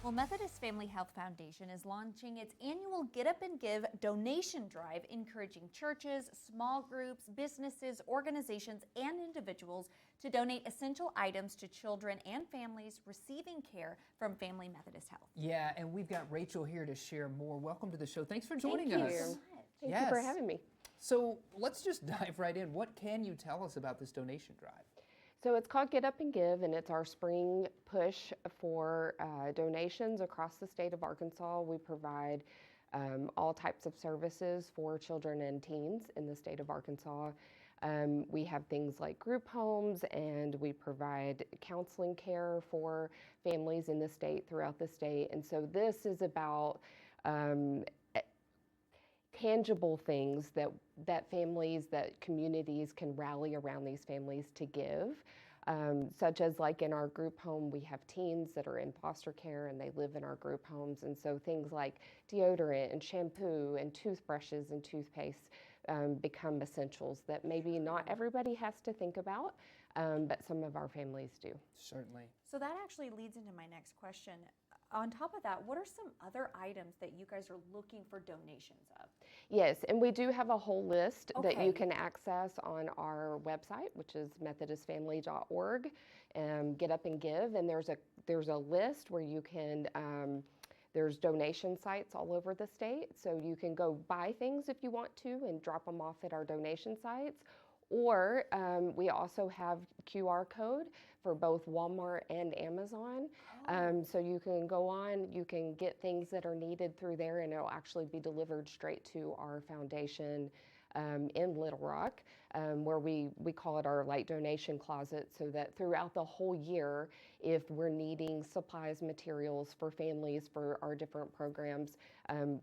Well, Methodist Family Health Foundation is launching its annual Get Up and Give donation drive, encouraging churches, small groups, businesses, organizations, and individuals to donate essential items to children and families receiving care from Family Methodist Health. Yeah, and we've got Rachel here to share more. Welcome to the show. Thanks for joining Thank us. you. Thank you for having me. So let's just dive right in. What can you tell us about this donation drive? So it's called Get Up and Give, and it's our spring push for donations across the state of Arkansas. We provide all types of services for children and teens in the state of Arkansas. We have things like group homes, and we provide counseling care for families in the state, throughout the state. And so this is about tangible things that families, that communities can rally around these families to give, such as like in our group home, we have teens that are in foster care and they live in our group homes. And so things like deodorant and shampoo and toothbrushes and toothpaste become essentials that maybe not everybody has to think about, but some of our families do. Certainly. So that actually leads into my next question. On top of that, what are some other items that you guys are looking for donations of? Yes, and we do have a whole list that Okay. you can access on our website, which is methodistfamily.org, Get Up and Give, and there's a list where you can there's donation sites all over the state, so you can go buy things if you want to and drop them off at our donation sites. Or we also have QR code for both Walmart and Amazon. So you can go on, you can get things that are needed through there, and it'll actually be delivered straight to our foundation in Little Rock, where we call it our light donation closet, so that throughout the whole year, if we're needing supplies, materials for families for our different programs,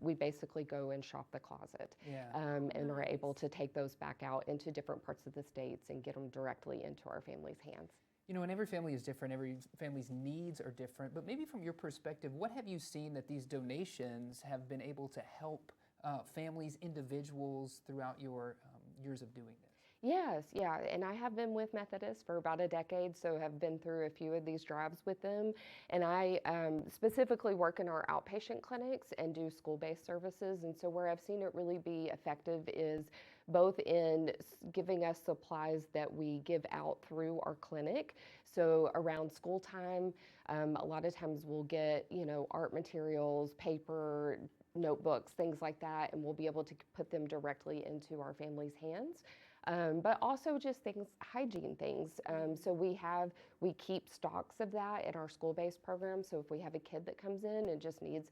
we basically go and shop the closet, and are able to take those back out into different parts of the states and get them directly into our families' hands. You know, and every family is different, every family's needs are different, but maybe from your perspective, what have you seen that these donations have been able to help families, individuals throughout your years of doing this? Yes, yeah, and I have been with Methodist for about a decade, so have been through a few of these drives with them. And I specifically work in our outpatient clinics and do school-based services. And so where I've seen it really be effective is both in giving us supplies that we give out through our clinic. So around school time, a lot of times we'll get, art materials, paper, notebooks, things like that, and we'll be able to put them directly into our families' hands. But also just things, hygiene things. So we keep stocks of that in our school-based program. So if we have a kid that comes in and just needs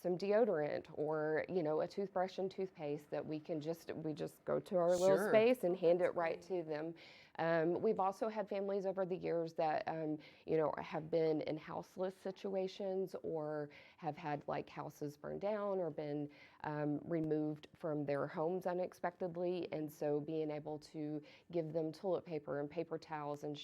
some deodorant or, a toothbrush and toothpaste, that we just go to our little space and hand it right to them. We've also had families over the years that, have been in houseless situations or have had like houses burned down or been removed from their homes unexpectedly. And so being able to give them toilet paper and paper towels and,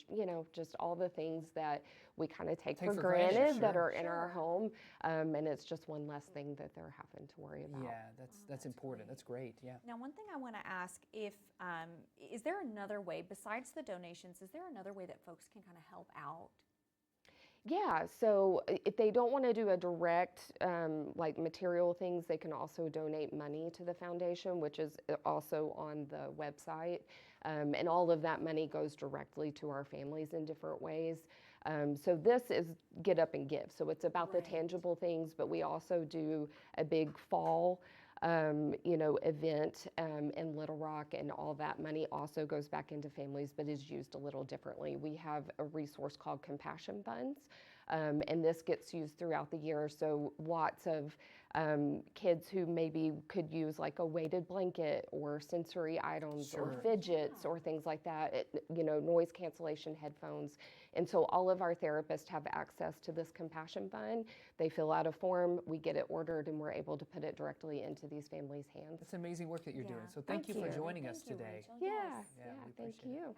just all the things that we kind of take for granted that are in our home. And it's just one less thing that they're having to worry about. Yeah, that's important. Great. That's great. Yeah. Now, one thing I want to ask, is there another way besides the donations? Is there another way that folks can kind of help out? Yeah, so if they don't want to do a direct like material things, they can also donate money to the foundation, which is also on the website. And all of that money goes directly to our families in different ways. So this is Get Up and Give. So it's about the tangible things, but we also do a big fall event in Little Rock, and all that money also goes back into families, but is used a little differently. We have a resource called Compassion Funds, and this gets used throughout the year. So lots of kids who maybe could use like a weighted blanket or sensory items or fidgets or things like that, noise cancellation headphones. And so all of our therapists have access to this Compassion Fund. They fill out a form, we get it ordered, and we're able to put it directly into these families' hands. That's amazing work that you're doing. So thank you for joining us today. Yeah, we thank appreciate it. you.